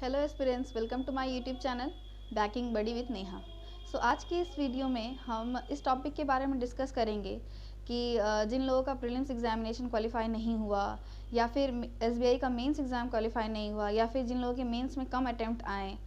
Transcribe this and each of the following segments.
Hello aspirants, welcome to my YouTube channel banking buddy with Neha. So आज की इस video में हम इस टॉपिक के बारे में डिस्कस करेंगे कि जिन लोगों का प्रीलिम्स एग्जामिनेशन क्वालिफाई नहीं हुआ या फिर एसबीआई का मेंस एग्ज़ाम क्वालिफाई नहीं हुआ या फिर जिन लोगों के मेंस में कम अटैम्प्ट आए,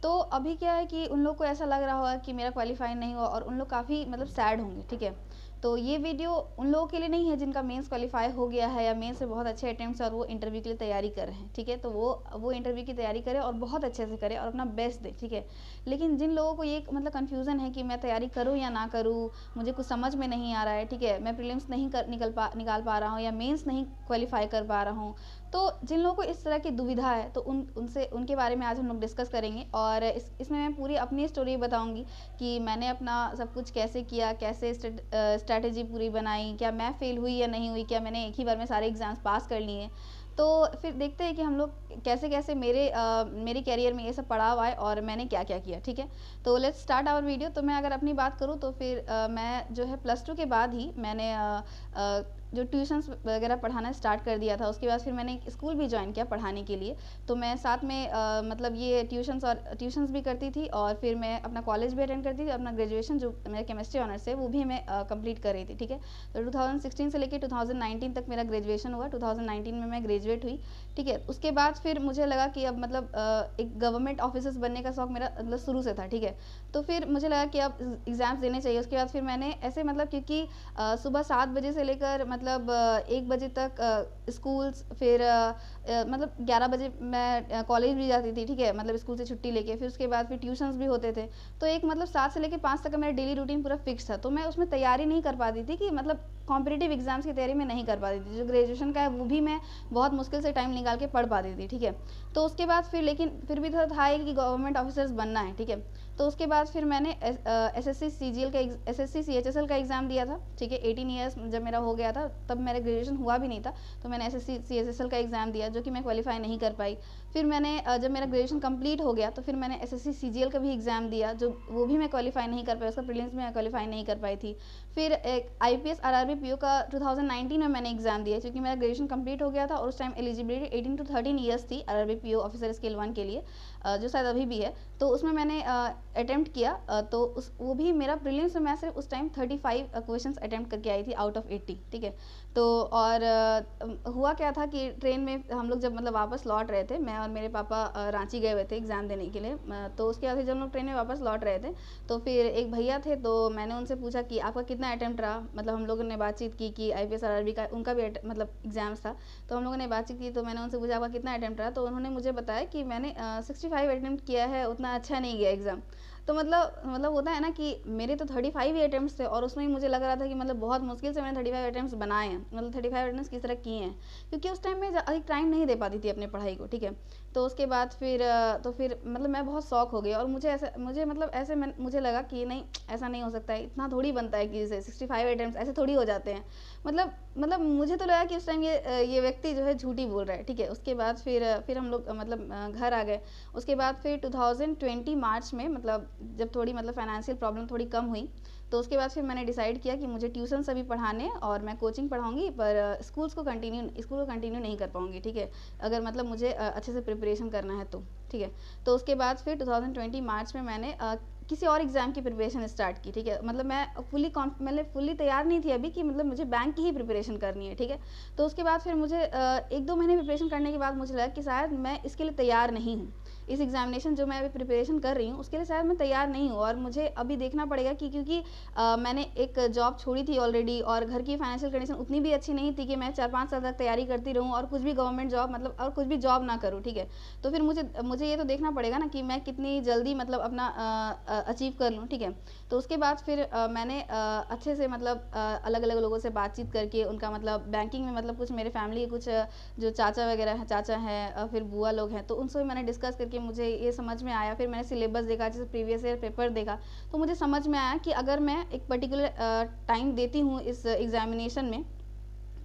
तो अभी क्या है कि उन लोग को ऐसा लग रहा होगा कि मेरा क्वालिफाई नहीं हुआ और उन लोग काफ़ी सैड होंगे। ठीक है, तो ये वीडियो उन लोगों के लिए नहीं है जिनका मेंस क्वालिफाई हो गया है या मेंस में बहुत अच्छे अटेम्प्ट्स और वो इंटरव्यू के लिए तैयारी कर रहे हैं। ठीक है, तो वो इंटरव्यू की तैयारी करें और बहुत अच्छे से करें और अपना बेस्ट दें। ठीक है, लेकिन जिन लोगों को ये कन्फ्यूज़न है कि मैं तैयारी करूँ या ना करूँ, मुझे कुछ समझ में नहीं आ रहा है, ठीक है, मैं प्रीलिम्स नहीं निकाल पा रहा हूँ या मेंस नहीं क्वालिफाई कर पा रहा हूँ, तो जिन लोगों को इस तरह की दुविधा है तो उनके बारे में आज हम लोग डिस्कस करेंगे। और इसमें मैं पूरी अपनी स्टोरी बताऊंगी कि मैंने अपना सब कुछ कैसे किया, कैसे स्ट्रैटेजी पूरी बनाई, क्या मैं फेल हुई या नहीं हुई, क्या मैंने एक ही बार में सारे एग्जाम्स पास कर लिए। तो फिर देखते हैं कि हम लोग कैसे कैसे मेरे कैरियर में ये सब पड़ाव आए और मैंने क्या क्या किया। ठीक है, तो लेट्स स्टार्ट आवर वीडियो। तो मैं अगर अपनी बात करूँ तो फिर मैं जो है +2 के बाद ही मैंने जो ट्यूशन्स वगैरह पढ़ाना स्टार्ट कर दिया था। उसके बाद फिर मैंने एक स्कूल भी ज्वाइन किया पढ़ाने के लिए। तो मैं साथ में ये ट्यूशन्स भी करती थी और फिर मैं अपना कॉलेज भी अटेंड करती थी। अपना ग्रेजुएशन जो मेरा केमिस्ट्री ऑनर्स है वो भी मैं कंप्लीट कर रही थी। ठीक है, तो 2016 से लेकर 2019 तक मेरा ग्रेजुएशन हुआ। 2019 में मैं ग्रेजुएट हुई। ठीक है, उसके बाद फिर मुझे लगा कि अब एक गवर्नमेंट ऑफिसर्स बनने का शौक मेरा शुरू से था। ठीक है, तो फिर मुझे लगा कि अब एग्ज़ाम्स देने चाहिए। उसके बाद फिर मैंने ऐसे क्योंकि सुबह 7 बजे से लेकर 1 बजे तक स्कूल्स, फिर 11 बजे मैं कॉलेज भी जाती थी। ठीक है, स्कूल से छुट्टी लेके फिर उसके बाद फिर ट्यूशन्स भी होते थे। तो एक 7 से लेकर 5 तक का मेरा डेली रूटीन पूरा फिक्स था। तो मैं उसमें तैयारी नहीं कर पाती थी कि कॉम्पिटिटिव एग्जाम्स की तैयारी मैं नहीं कर पाती थी। जो ग्रेजुएशन का है वो भी मैं बहुत मुश्किल से टाइम निकाल के पढ़ पाती थी। ठीक है, तो उसके बाद फिर लेकिन फिर भी था कि गवर्नमेंट ऑफिसर्स बनना है। ठीक है, तो उसके बाद फिर मैंने एसएससी सीजीएल का एसएससी सीएचएसएल का एग्ज़ाम दिया था। ठीक है, 18 ईयर्स जब मेरा हो गया था तब मेरा ग्रेजुएशन हुआ भी नहीं था, तो मैंने एसएससी सीएचएसएल का एग्ज़ाम दिया जो कि मैं क्वालिफाई नहीं कर पाई। फिर मैंने जब मेरा ग्रेजुएशन कंप्लीट हो गया तो फिर मैंने एसएससी सीजीएल का भी एग्ज़ाम दिया, जो वो भी मैं क्वालिफाई नहीं कर पाई, उसका प्रीलिम्स में मैं क्वालिफाई नहीं कर पाई थी। फिर एक आईपीएस आरआरबी पीओ का 2019 में मैंने एग्ज़ाम दिया क्योंकि मेरा ग्रेजुएशन कंप्लीट हो गया था और उस टाइम एलिजिबिलिटी 18 to 13 ईयर्स थी आरआरबी पीओ ऑफिसर स्केल 1 के लिए, जो शायद अभी भी है। तो उसमें मैंने अटेम्प्ट किया, तो वो भी मेरा प्रीलिम्स में मैं सिर्फ उस टाइम 35 क्वेश्चंस अटेम्प्ट करके आई थी आउट ऑफ 80। ठीक है, तो और हुआ क्या था कि ट्रेन में हम लोग जब वापस लौट रहे थे, मैं और मेरे पापा रांची गए हुए थे एग्ज़ाम देने के लिए। तो उसके बाद जब हम लोग ट्रेन में वापस लौट रहे थे तो फिर एक भैया थे, तो मैंने उनसे पूछा कि आपका कितना अटेम्प्ट रहा। हम लोगों ने बातचीत की कि आईपीएस आरआरबी का उनका भी एग्ज़ाम्स था, तो हम लोगों ने बातचीत की। तो मैंने उनसे पूछा आपका कितना अटेम्प्ट रहा, तो उन्होंने मुझे बताया कि मैंने 65 अटेम्प्ट किया है, उतना अच्छा नहीं गया एग्ज़ाम। तो होता है ना कि मेरे तो 35 ही अटेम्प्ट्स थे और उसमें ही मुझे लग रहा था कि बहुत मुश्किल से मैंने 35 अटेम्प्ट्स बनाए हैं, 35 अटेम्प्ट्स किस तरह किए हैं, क्योंकि उस टाइम में अधिक टाइम नहीं दे पाती थी अपने पढ़ाई को। ठीक है, तो उसके बाद फिर मैं बहुत शौक हो गई और मुझे लगा कि नहीं, ऐसा नहीं हो सकता है, इतना थोड़ी बनता है कि जैसे 65 अटेम्प्ट्स ऐसे थोड़ी हो जाते हैं। मुझे तो लगा कि उस टाइम ये व्यक्ति जो है झूठी बोल रहा है। ठीक है, उसके बाद फिर हम लोग घर आ गए। उसके बाद फिर 2020 मार्च में जब थोड़ी फाइनेंशियल प्रॉब्लम थोड़ी कम हुई, तो उसके बाद फिर मैंने डिसाइड किया कि मुझे ट्यूशन सभी पढ़ाने और मैं कोचिंग पढ़ाऊंगी, पर स्कूल को कंटिन्यू नहीं कर पाऊंगी। ठीक है, अगर मुझे अच्छे से प्रिपरेशन करना है तो। ठीक है, तो उसके बाद फिर 2020 मार्च में मैंने किसी और एग्ज़ाम की प्रिपरेशन स्टार्ट की। ठीक है, मैं फुली तैयार नहीं थी अभी कि मुझे बैंक की ही प्रिपरेशन करनी है। ठीक है, तो उसके बाद फिर मुझे 1-2 महीने प्रिपरेशन करने के बाद मुझे लगा कि शायद मैं इसके लिए तैयार नहीं हूँ। इस एग्जामिनेशन जो मैं अभी प्रिपरेशन कर रही हूँ उसके लिए शायद मैं तैयार नहीं हूँ और मुझे अभी देखना पड़ेगा कि क्योंकि मैंने एक जॉब छोड़ी थी ऑलरेडी और घर की फाइनेंशियल कंडीशन उतनी भी अच्छी नहीं थी कि मैं 4-5 साल तक तैयारी करती रहूँ और कुछ भी गवर्नमेंट जॉब और कुछ भी जॉब ना करूँ। ठीक है, तो फिर मुझे ये तो देखना पड़ेगा ना कि मैं कितनी जल्दी अपना अचीव कर लूँ। ठीक है, तो उसके बाद फिर मैंने अच्छे से अलग अलग लोगों से बातचीत करके उनका बैंकिंग में कुछ मेरे फैमिली के कुछ जो चाचा हैं फिर बुआ लोग हैं, तो उनसे मैंने डिस्कस करके मुझे ये समझ में आया। फिर मैंने सिलेबस देखा, जैसे प्रीवियस ईयर पेपर देखा, तो मुझे समझ में आया कि अगर मैं एक पर्टिकुलर टाइम देती हूँ इस एग्जामिनेशन में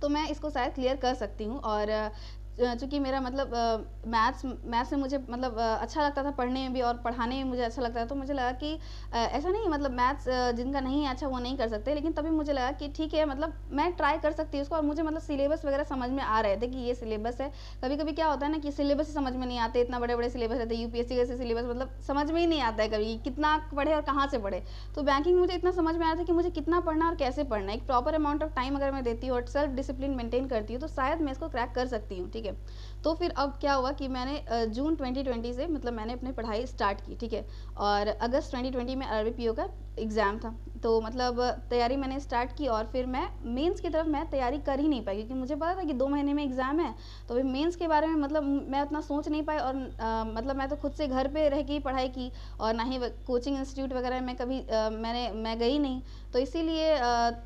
तो मैं इसको शायद क्लियर कर सकती हूँ। और चूँकि मेरा मतलब मैथ्स मैथ्स में मुझे मतलब अच्छा लगता था पढ़ने में भी और पढ़ाने में मुझे अच्छा लगता था, तो मुझे लगा कि ऐसा नहीं है मतलब मैथ्स जिनका नहीं है अच्छा वो नहीं कर सकते, लेकिन तभी मुझे लगा कि ठीक है मतलब मैं ट्राई कर सकती हूँ उसको, और मुझे मतलब सिलेबस वगैरह समझ में आ रहे थे कि ये सिलेबस है। कभी कभी क्या होता है ना कि सिलेबस ही समझ में नहीं आते, इतना बड़े बड़े सिलेबस रहते हैं, यूपीएससी जैसे सिलेबस मतलब समझ में ही नहीं आता है कभी कितना पढ़े और कहाँ से पढ़े। तो बैंकिंग मुझे इतना समझ में आया था कि मुझे कितना पढ़ना और कैसे पढ़ना है, एक प्रॉपर अमाउंट ऑफ टाइम अगर मैं देती हूँ और सेल्फ डिसिप्लिन मेंटेन करती हूँ तो शायद मैं इसको क्रैक कर सकती हूँ, ठीक है। तो फिर अब क्या हुआ कि मैंने जून 2020 से मतलब मैंने अपनी पढ़ाई स्टार्ट की, ठीक है। और अगस्त 2020 में आरआरबी का एग्ज़ाम था, तो मतलब तैयारी मैंने स्टार्ट की, और फिर मैं मेंस की तरफ मैं तैयारी कर ही नहीं पाई क्योंकि मुझे पता था कि 2 महीने में एग्ज़ाम है। तो फिर मेंस के बारे में मतलब मैं उतना सोच नहीं पाई, और मतलब मैं तो खुद से घर पे रह के ही पढ़ाई की, और ना ही कोचिंग इंस्टीट्यूट वगैरह में कभी मैं गई नहीं। तो इसीलिए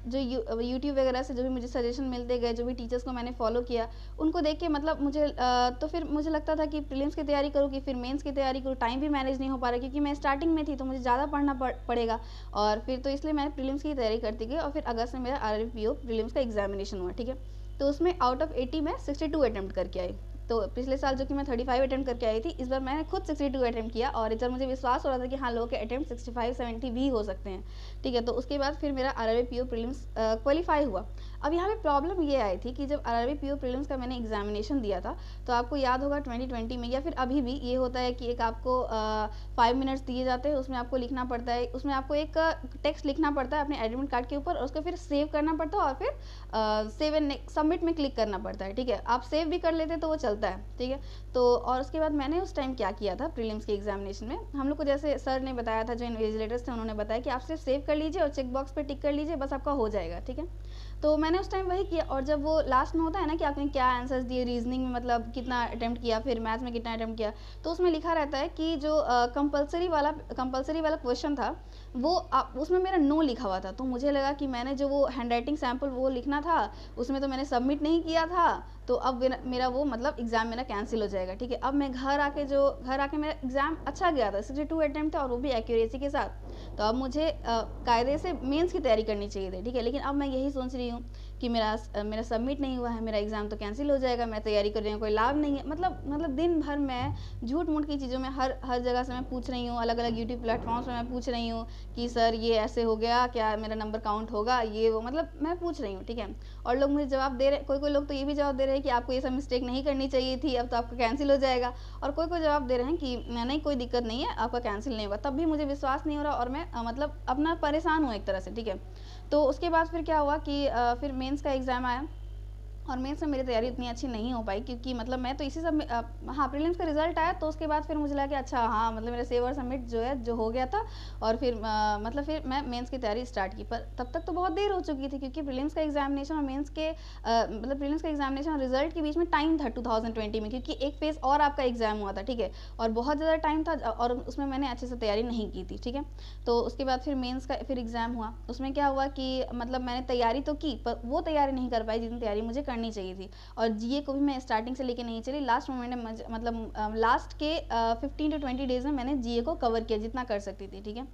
जो यूट्यूब वगैरह से जो भी मुझे सजेशन मिलते गए, जो भी टीचर्स को मैंने फॉलो किया, उनको देख के मतलब मुझे तो फिर मुझे लगता था कि प्रीलिम्स की तैयारी करूँ कि फिर मेंस की तैयारी करूँ, टाइम भी मैनेज नहीं हो पा रहा क्योंकि मैं स्टार्टिंग में थी तो मुझे ज़्यादा पढ़ना पड़ेगा। और फिर तो इसलिए मैंने प्रीलिम्स की तैयारी करती गई, और फिर अगस्त में मेरा आरआरबी प्रीलिम्स का एग्जामिनेशन हुआ, ठीक है। तो उसमें आउट ऑफ 80 मैं 62 अटेम्प्ट करके आई। तो पिछले साल जो कि मैं 35 अटेम्प्ट करके आई थी, इस बार मैंने खुद 62 अटेम्प्ट किया, और इस बार मुझे विश्वास हो रहा था कि हाँ लोगों के अटेम्प्ट 65-70 भी हो सकते हैं, ठीक है। तो उसके बाद फिर मेरा आरआरबी प्रीलिम्स क्वालिफाई हुआ। अब यहाँ पे प्रॉब्लम ये आई थी कि जब आरआरबी प्रीलिम्स का मैंने एग्जामिनेशन दिया था, तो आपको याद होगा 2020 में या फिर अभी भी ये होता है कि एक आपको 5 मिनट्स दिए जाते हैं, उसमें आपको लिखना पड़ता है, उसमें आपको एक टेक्स्ट लिखना पड़ता है अपने एडमिट कार्ड के ऊपर, और उसको फिर सेव करना पड़ता है, और फिर सेव एंड सबमिट में क्लिक करना पड़ता है, ठीक है। आप सेव भी कर लेते तो वो चलता है, ठीक है। तो और उसके बाद मैंने उस टाइम क्या किया था प्रीलिम्स के एग्जामिनेशन में, हम लोग को जैसे सर ने बताया था, जो इन्विजिलेटर्स थे उन्होंने बताया कि आप सिर्फ सेव कर लीजिए और चेक बॉक्स पे टिक कर लीजिए, बस आपका हो जाएगा, ठीक है। तो मैंने उस टाइम वही किया, और जब वो लास्ट में होता है ना कि आपने क्या आंसर्स दिए, रीजनिंग में मतलब कितना अटेम्प्ट किया, फिर मैथ्स में कितना अटेम्प्ट किया, तो उसमें लिखा रहता है कि जो कंपलसरी वाला क्वेश्चन था वो उसमें मेरा नो लिखा हुआ था। तो मुझे लगा कि मैंने जो वो हैंड राइटिंग सैम्पल वो लिखना था उसमें तो मैंने सबमिट नहीं किया था, तो अब मेरा वो मतलब एग्ज़ाम मेरा कैंसिल हो जाएगा, ठीक है। अब मैं घर आके मेरा एग्ज़ाम अच्छा गया था, 62 अटेम्प्ट थे और वो भी एक्यूरेसी के साथ। तो अब मुझे कायदे से मेंस की तैयारी करनी चाहिए थी, ठीक है। लेकिन अब मैं यही सोच रही हूँ कि मेरा सबमिट नहीं हुआ है, मेरा एग्ज़ाम तो कैंसिल हो जाएगा, मैं तैयारी कर रही हूँ कोई लाभ नहीं है, मतलब दिन भर मैं झूठ मूठ की चीज़ों में हर जगह से मैं पूछ रही हूँ, अलग अलग यूट्यूब प्लेटफॉर्म्स में मैं पूछ रही हूँ कि सर ये ऐसे हो गया, क्या मेरा नंबर काउंट होगा, ये वो मतलब मैं पूछ रही हूँ, ठीक है। और लोग मुझे जवाब दे रहे, कोई लोग तो ये भी जवाब दे रहे हैं कि आपको ये सब मिस्टेक नहीं करनी चाहिए थी, अब तो आपका कैंसिल हो जाएगा। और कोई जवाब दे रहे हैं कि नहीं कोई दिक्कत नहीं है, आपका कैंसिल नहीं होगा। तब भी मुझे विश्वास नहीं हो रहा, और मैं मतलब अपना परेशान हूँ एक तरह से, ठीक है। तो उसके बाद फिर क्या हुआ कि फिर मेंस का एग्ज़ाम आया, और मेंस में मेरी तैयारी उतनी अच्छी नहीं हो पाई क्योंकि मतलब मैं तो इसी सब में हाँ प्रीलिम्स का रिजल्ट आया तो उसके बाद फिर मुझे लगा कि अच्छा हाँ मतलब मेरा सेव और सबमिट जो हो गया था, और फिर मतलब फिर मैं मेंस की तैयारी स्टार्ट की। पर तब तक तो बहुत देर हो चुकी थी क्योंकि प्रीलिम्स का एग्जामिनेशन और मेंस के मतलब प्रीलिम्स का एग्जामिनेशन और रिजल्ट के बीच में टाइम था 2020 में, क्योंकि एक फेज़ और आपका एग्जाम हुआ था, ठीक है। और बहुत ज़्यादा टाइम था और उसमें मैंने अच्छे से तैयारी नहीं की थी, ठीक है। तो उसके बाद फिर मेंस का फिर एग्ज़ाम हुआ, उसमें क्या हुआ कि मतलब मैंने तैयारी तो की पर वो तैयारी नहीं कर पाई जितनी तैयारी मुझे करनी चाहिए थी। और जीए को भी मैं स्टार्टिंग से लेके नहीं चली, लास्ट मोमेंट में मतलब लास्ट के 15 to 20 डेज में मैंने जीए को कवर किया जितना कर सकती थी, ठीक है।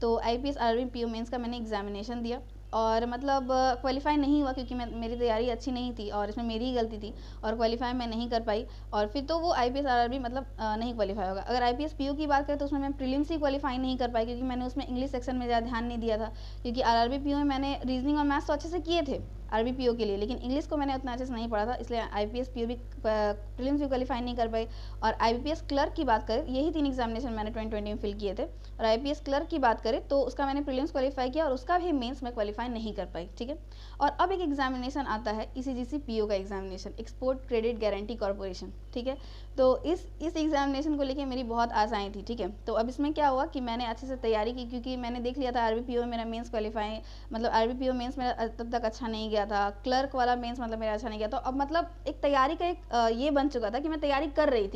तो आईपीएस आरआरबी पीओ मेंस का मैंने एग्जामिनेशन दिया, और मतलब क्वालिफाई नहीं हुआ क्योंकि मेरी तैयारी अच्छी नहीं थी और इसमें मेरी ही गलती थी, और क्वालिफाई मैं नहीं कर पाई। और फिर तो वो आईपीएस आरआरबी मतलब नहीं क्वालिफाई होगा। अगर आईपीएस पीओ की बात करें तो उसमें मैं प्रीलिम्स ही क्वालिफाई नहीं कर पाई क्योंकि मैंने उसमें इंग्लिश सेक्शन में ज़्यादा ध्यान नहीं दिया था, क्योंकि आरआरबी पीओ में मैंने रीजनिंग और मैथ्स तो अच्छे से किए थे आरबी पीओ के लिए, लेकिन इंग्लिश को मैंने उतना अच्छे से नहीं पढ़ा था, इसलिए आईपीएस पीओ भी प्रीलिम्स भी क्वालिफाई नहीं कर पाई। और आईपीएस क्लर्क की बात करें, यही 3 एग्जामिनेशन मैंने 2020 में फिल किए थे, और आईपीएस क्लर्क की बात करें तो उसका मैंने प्रीलिम्स क्वालिफाई किया और उसका भी मेंस में क्वालिफाई नहीं कर पाई, ठीक है। और अब एक एग्जामिनेशन आता है ईसीजीसी पीओ का examination, export credit guarantee corporation, ठीक है। तो इस एग्जामिनेशन को लेकर मेरी बहुत आशाएं थी, ठीक है। तो अब इसमें क्या हुआ कि मैंने अच्छे से तैयारी की क्योंकि मैंने देख लिया था आरबी पीओ में मेरा मेंस क्वालिफाई मतलब आरबी पीओ मेंस मेरा तब तक अच्छा नहीं गया था, क्लर्क वाला मेंस मतलब मेरा अच्छा नहीं गया। तो अब मतलब एक तैयारी का एक ये बन चुका था कि मैं तैयारी कर रही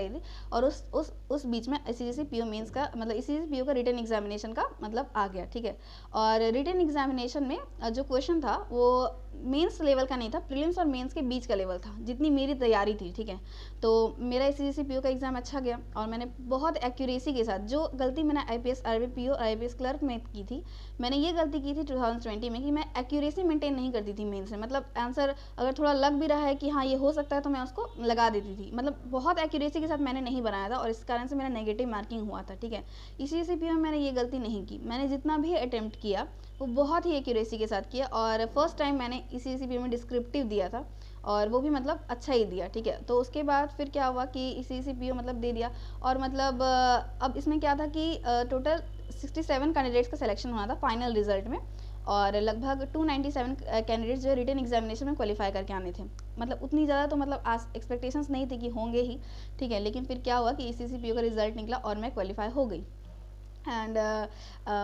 थी, और उस बीच में ईसीजीसी पीओ मेंस का मतलब ईसीजीसी पीओ का रिटन एग्जामिनेशन का मतलब आ गया, ठीक है। और रिटन एग्जामिनेशन में जो क्वेश्चन था वो मेंस लेवल का नहीं था, प्रीलिम्स और मेंस के बीच का लेवल था जितनी मेरी तैयारी थी, ठीक है। है। तो मेरा एससीजीसी पीओ का एग्ज़ाम अच्छा गया और मैंने बहुत एक्यूरेसी के साथ, जो गलती मैंने आईपीएस आरआरबी पीओ और आईपीएस क्लर्क में की थी, मैंने ये गलती की थी 2020 में कि मैं एक्यूरेसी मेंटेन नहीं करती थी मेंस में। मतलब आंसर अगर थोड़ा लग भी रहा है कि हाँ ये हो सकता है तो मैं उसको लगा देती थी, मतलब बहुत एक्यूरेसी के साथ मैंने नहीं बनाया था और इस कारण से मेरा नेगेटिव मार्किंग हुआ था। ठीक है, एससीजीसी पीओ में मैंने ये गलती नहीं की। मैंने जितना भी अटेम्प्ट किया वो बहुत ही एक्यूरेसी के साथ किया और फर्स्ट टाइम मैंने एससीजीसी पीओ में डिस्क्रिप्टिव दिया था और वो भी मतलब अच्छा ही दिया। ठीक है, तो उसके बाद फिर क्या हुआ कि एससीजीसी पीओ मतलब दे दिया और मतलब अब इसमें क्या था कि टोटल 67 कैंडिडेट्स का सिलेक्शन हुआ था फाइनल रिजल्ट में और लगभग 297 कैंडिडेट्स जो रिटन एग्जामिनेशन में क्वालिफाई करके आने थे। मतलब उतनी ज़्यादा तो मतलब एक्सपेक्टेशंस नहीं थी कि होंगे ही। ठीक है, लेकिन फिर क्या हुआ कि एससीजीसी पीओ का रिजल्ट निकला और मैं क्वालिफाई हो गई एंड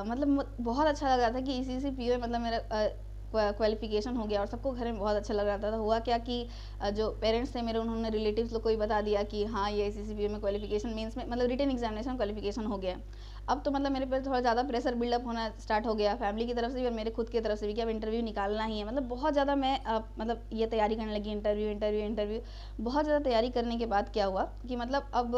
मतलब बहुत अच्छा लग रहा था कि एससीजीसी पीओ मतलब मेरा क्वालिफिकेशन हो गया और सबको घर में बहुत अच्छा लग रहा था। हुआ क्या कि जो पेरेंट्स थे मेरे, उन्होंने रिलेटिव्स लोग को भी बता दिया कि हाँ ये एससीजीसी पीओ में क्वालिफिकेशन मीन्स में मतलब रिटन एग्जामिनेशन क्वालिफिकेशन हो गया। अब तो मतलब मेरे पर थोड़ा ज़्यादा प्रेशर बिल्डअप होना स्टार्ट हो गया, फैमिली की तरफ से भी और मेरे खुद की तरफ से भी कि अब इंटरव्यू निकालना ही है। मतलब बहुत ज़्यादा मैं मतलब ये तैयारी करने लगी, इंटरव्यू। बहुत ज़्यादा तैयारी करने के बाद क्या हुआ कि मतलब अब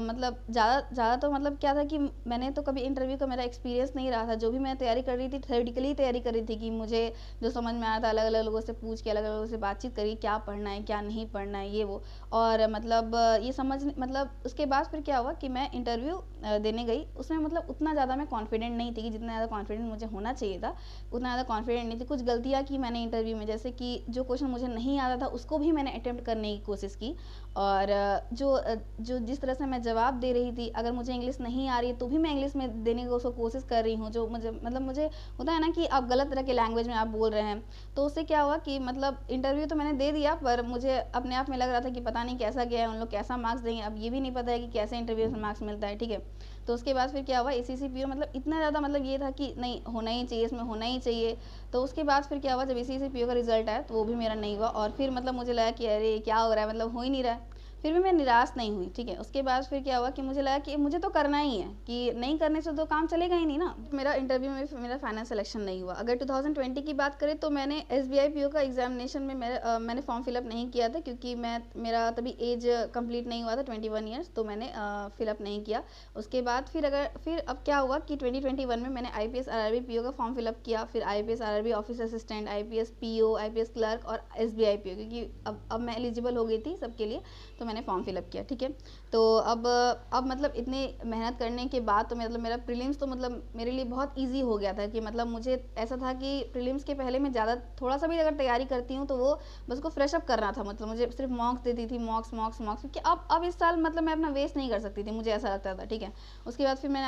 मतलब ज़्यादा तो मतलब क्या था कि मैंने तो कभी इंटरव्यू का मेरा एक्सपीरियंस नहीं रहा था। जो भी मैं तैयारी कर रही थी थ्योरेटिकली तैयारी कर रही थी कि मुझे जो समझ में आया था अलग अलग लोगों से पूछ के, अलग अलग लोगों से बातचीत करी, क्या पढ़ना है क्या नहीं पढ़ना है ये वो। और मतलब ये समझ मतलब उसके बाद फिर क्या हुआ कि मैं इंटरव्यू देने गई, उसमें मतलब उतना ज़्यादा मैं कॉन्फिडेंट नहीं थी कि जितना ज़्यादा कॉन्फिडेंट मुझे होना चाहिए था उतना ज़्यादा कॉन्फिडेंट नहीं थी। कुछ गलतियाँ की मैंने इंटरव्यू में, जैसे कि जो क्वेश्चन मुझे नहीं आता था उसको भी मैंने अटेम्प्ट करने की कोशिश की और जो जिस तरह से मैं जवाब दे रही थी, अगर मुझे इंग्लिश नहीं आ रही है तो भी मैं इंग्लिश में देने की उसको कोशिश कर रही हूँ। जो मुझे होता है ना कि आप गलत तरह के लैंग्वेज में आप बोल रहे हैं, तो उससे क्या हुआ कि मतलब इंटरव्यू तो मैंने दे दिया पर मुझे अपने आप में लग रहा था कि पता नहीं कैसा गया है, उन लोग कैसा मार्क्स देंगे। अब ये भी नहीं पता है कि कैसे इंटरव्यू से मार्क्स मिलता है। ठीक है, तो उसके बाद फिर क्या हुआ एससीजीसी पीओ मतलब इतना ज़्यादा मतलब ये था कि नहीं होना ही चाहिए, इसमें होना ही चाहिए। तो उसके बाद फिर क्या हुआ जब एससीजीसी पीओ का रिजल्ट आया तो वो भी मेरा नहीं हुआ और फिर मतलब मुझे लगा कि अरे क्या हो रहा है, मतलब हो ही नहीं रहा है। फिर भी मैं निराश नहीं हुई। ठीक है, उसके बाद फिर क्या हुआ कि मुझे लगा कि मुझे तो करना ही है, कि नहीं करने से तो काम चलेगा ही नहीं ना। मेरा इंटरव्यू में मेरा फाइनल सिलेक्शन नहीं हुआ। अगर 2020 की बात करें तो मैंने एसबीआई पीओ का एग्जामिनेशन में मैंने फॉर्म फिलअप नहीं किया था क्योंकि मेरा तभी एज कंप्लीट नहीं हुआ था 21 ईयर्स, तो मैंने फिलअप नहीं किया। उसके बाद फिर अब क्या हुआ कि 2021 में मैंने आईपीएस आरआरबी पीओ का फॉर्म फिलअप किया, फिर IPS RRB office assistant, IPS PO, IPS clerk और एसबीआई पीओ, क्योंकि अब मैं एलिजिबल हो गई थी सबके लिए, तो मैंने फॉर्म फिलअप किया। ठीक है, तो अब मतलब इतनी मेहनत करने के बाद तो मतलब मेरा प्रीलिम्स तो मतलब मेरे लिए बहुत इजी हो गया था कि मतलब मुझे ऐसा था कि प्रीलिम्स के पहले मैं ज़्यादा थोड़ा सा भी अगर तैयारी करती हूँ तो वो बस को फ्रेश अप करना था। मतलब मुझे सिर्फ मॉक्स देती थी, मॉक्स क्योंकि अब इस साल मतलब मैं अपना वेस्ट नहीं कर सकती थी, मुझे ऐसा लगता था। ठीक है, उसके बाद फिर मैंने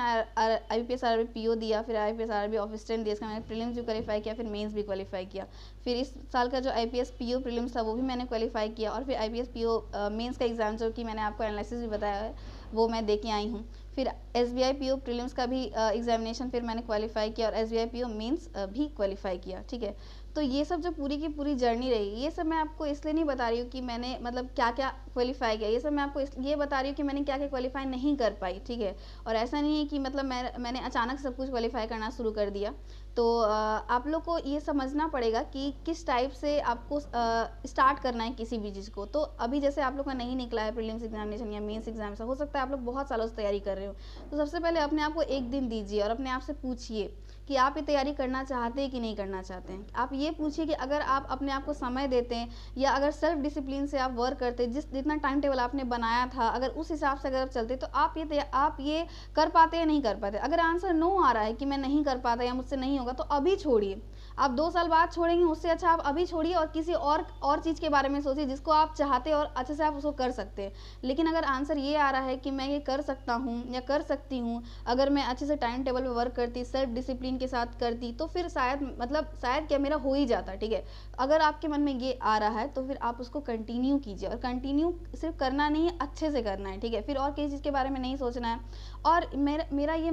आईपीएस आरआरबी पीओ दिया, फिर आईपीएस आरआरबी असिस्टेंट दिया, इसका मैंने प्रीलिम्स भी क्वालिफाई किया, फिर मेंस भी क्वालिफाई किया। फिर इस साल का जो आईपीएस पीओ प्रीलिम्स था वो भी मैंने क्वालिफाई किया और फिर आईपीएस पीओ मेंस का एग्ज़ाम जो कि मैंने आपको एनालिसिस भी बताया है वो मैं दे के आई हूँ। फिर एसबीआई पीओ प्रीलिम्स का भी एग्जामिनेशन फिर मैंने क्वालिफाई किया और एसबीआई पीओ मेंस भी क्वालिफाई किया। ठीक है, तो ये सब जो पूरी की पूरी जर्नी रही, ये सब मैं आपको इसलिए नहीं बता रही हूँ कि मैंने मतलब क्या क्या क्वालिफाई किया, ये सब मैं आपको ये बता रही हूँ कि मैंने क्या क्या क्वालिफाई नहीं कर पाई। ठीक है, और ऐसा नहीं है कि मतलब मैंने अचानक सब कुछ क्वालिफाई करना शुरू कर दिया। तो आप लोग को ये समझना पड़ेगा कि किस टाइप से आपको स्टार्ट करना है किसी भी चीज़ को। तो अभी जैसे आप लोग का नहीं निकला है प्रीलिम्स एग्जामिनेशन या मेंस एग्जाम, हो सकता है आप लोग बहुत सालों से तैयारी कर रहे हो, तो सबसे पहले अपने आप को एक दिन दीजिए और अपने आप से पूछिए कि आप ये तैयारी करना चाहते हैं कि नहीं करना चाहते हैं। आप ये पूछिए कि अगर आप अपने आप को समय देते हैं या अगर सेल्फ डिसिप्लिन से आप वर्क करते हैं, जितना टाइम टेबल आपने बनाया था अगर उस हिसाब से अगर आप चलते तो आप ये कर पाते या नहीं कर पाते। अगर आंसर नो आ रहा है कि मैं नहीं कर पाता या मुझसे नहीं होगा तो अभी छोड़िए। आप 2 साल बाद छोड़ेंगे उससे अच्छा आप अभी छोड़िए और किसी और चीज़ के बारे में सोचिए जिसको आप चाहते हैं और अच्छे से आप उसको कर सकते हैं। लेकिन अगर आंसर ये आ रहा है कि मैं ये कर सकता हूँ या कर सकती हूँ, अगर मैं अच्छे से टाइम टेबल पे वर्क करती, सेल्फ डिसिप्लिन के साथ करती, तो फिर शायद क्या मेरा हो ही जाता। ठीक है, अगर आपके मन में ये आ रहा है तो फिर आप उसको कंटिन्यू कीजिए और कंटिन्यू सिर्फ करना नहीं है, अच्छे से करना है। ठीक है, फिर और किसी चीज़ के बारे में नहीं सोचना है। और मेरा ये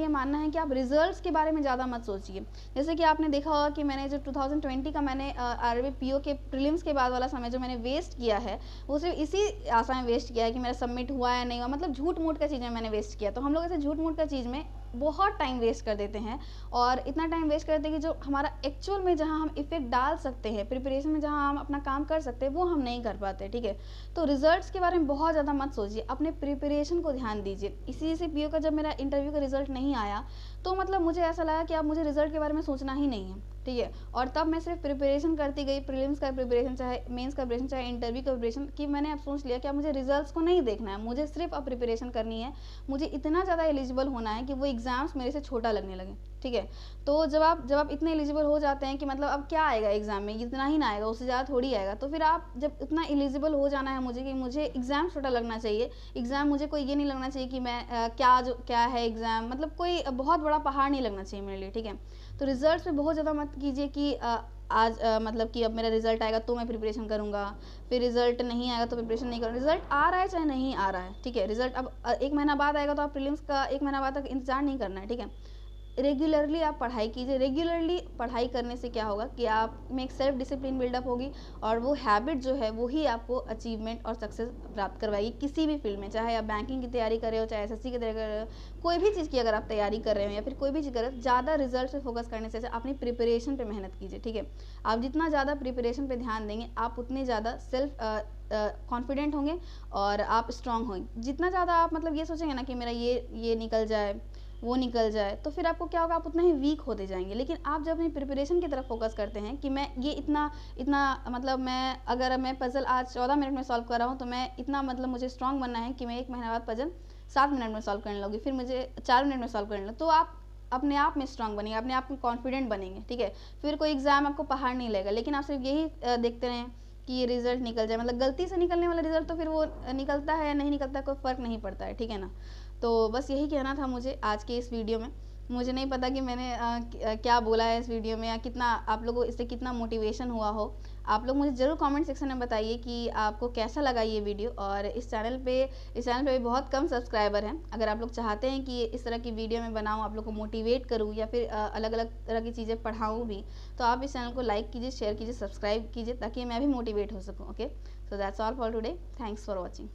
मानना है कि आप रिजल्ट्स के बारे में ज़्यादा मत सोचिए। जैसे कि आपने देखा होगा कि मैंने जो 2020 का मैंने आरआरबी पीओ के प्रीलिम्स के बाद वाला समय जो मैंने वेस्ट किया है वो सिर्फ इसी आशा में वेस्ट किया है कि मेरा सबमिट हुआ या नहीं हुआ, मतलब झूठ मूठ का चीज़ में मैंने वेस्ट किया। तो हम लोग ऐसे झूठ मूठ का चीज़ में बहुत टाइम वेस्ट कर देते हैं, और इतना टाइम वेस्ट कर देते हैं कि जो हमारा एक्चुअल में जहाँ हम इफेक्ट डाल सकते हैं, प्रिपरेशन में जहाँ हम अपना काम कर सकते हैं, वो हम नहीं कर पाते। ठीक है, तो रिजल्ट्स के बारे में बहुत ज़्यादा मत सोचिए, अपने प्रिपरेशन को ध्यान दीजिए। इसी से पीओ का जब मेरा इंटरव्यू का रिजल्ट नहीं आया तो मतलब मुझे ऐसा लगा कि अब मुझे रिजल्ट के बारे में सोचना ही नहीं है। ठीक है, और तब मैं सिर्फ प्रिपरेशन करती गई, प्रीलिम्स का प्रिपरेशन, चाहे मेंस का प्रिपरेशन, चाहे इंटरव्यू का प्रिपरेशन, कि मैंने अब सोच लिया कि अब मुझे रिजल्ट्स को नहीं देखना है, मुझे सिर्फ अब प्रिपरेशन करनी है। मुझे इतना ज़्यादा एलिजिबल होना है कि वो एग्ज़ाम्स मेरे से छोटा लगने लगे। ठीक है, तो जब आप इतने एलिजिबल हो जाते हैं कि मतलब अब क्या आएगा एग्ज़ाम में, इतना ही ना आएगा, उससे ज़्यादा थोड़ी आएगा, तो फिर आप जब इतना एलिजिबल हो जाना है मुझे कि मुझे एग्ज़ाम छोटा लगना चाहिए, एग्ज़ाम मुझे कोई ये नहीं लगना चाहिए कि मैं क्या है एग्ज़ाम, मतलब कोई बहुत बड़ा पहाड़ नहीं लगना चाहिए मेरे लिए। ठीक है, तो रिजल्ट्स पे बहुत ज़्यादा मत कीजिए कि आज मतलब कि अब मेरा रिजल्ट आएगा तो मैं प्रिपरेशन करूँगा, फिर रिजल्ट नहीं आएगा तो प्रिपरेशन नहीं करूँगा। रिजल्ट आ रहा है चाहे नहीं आ रहा है, ठीक है, रिजल्ट अब 1 महीना बाद आएगा तो आप प्रीलिम्स का 1 महीना बाद तक इंतजार नहीं करना है। ठीक है, रेगुलरली आप पढ़ाई कीजिए। रेगुलरली पढ़ाई करने से क्या होगा कि आप में एक सेल्फ डिसिप्लिन बिल्डअप होगी, और वो हैबिट जो है वो ही आपको अचीवमेंट और सक्सेस प्राप्त करवाएगी किसी भी फील्ड में। चाहे आप बैंकिंग की तैयारी कर रहे हो, चाहे एसएससी की तैयारी कर रहे हो, कोई भी चीज़ की अगर आप तैयारी कर रहे हो या फिर कोई भी चीज़ कर रहे हो, ज़्यादा रिजल्ट पे फोकस करने से अपनी प्रिपरेशन पे मेहनत कीजिए। ठीक है, आप जितना ज़्यादा प्रिपरेशन पे ध्यान देंगे, आप उतने ज़्यादा सेल्फ कॉन्फिडेंट होंगे और आप स्ट्रांग होंगे। जितना ज़्यादा आप मतलब ये सोचेंगे ना कि मेरा ये निकल जाए, वो निकल जाए, तो फिर आपको क्या होगा, आप उतना ही वीक होते जाएंगे। लेकिन आप जब अपनी प्रिपरेशन की तरफ फोकस करते हैं कि मैं ये इतना इतना मतलब मैं पजल आज 14 मिनट में सॉल्व कर रहा हूँ, तो मैं इतना मतलब मुझे स्ट्रांग बनना है कि मैं 1 महीने बाद पजल 7 मिनट में सॉल्व करने लगूँगी, फिर मुझे 4 मिनट में सॉल्व करने लग, तो आप अपने आप में स्ट्रांग बनेंगे, अपने आप में कॉन्फिडेंट बनेंगे। ठीक है, फिर कोई एग्जाम आपको पहाड़ नहीं लेगा। लेकिन आप सिर्फ यही देखते रहें कि ये रिजल्ट निकल जाए, मतलब गलती से निकलने वाला रिजल्ट तो फिर वो निकलता है या नहीं निकलता है, कोई फ़र्क नहीं पड़ता है। ठीक है ना, तो बस यही कहना था मुझे आज के इस वीडियो में। मुझे नहीं पता कि मैंने क्या बोला है इस वीडियो में, या कितना आप लोगों को इससे कितना मोटिवेशन हुआ हो। आप लोग मुझे ज़रूर कमेंट सेक्शन में बताइए कि आपको कैसा लगा ये वीडियो। और इस चैनल पे भी बहुत कम सब्सक्राइबर हैं। अगर आप लोग चाहते हैं कि इस तरह की वीडियो मैं बनाऊँ, आप लोग को मोटिवेट करूँ, या फिर अलग अलग तरह की चीज़ें पढ़ाऊँ भी, तो आप इस चैनल को लाइक कीजिए, शेयर कीजिए, सब्सक्राइब कीजिए, ताकि मैं भी मोटिवेट हो सकूँ। Okay, so that's all for today. Thanks for watching.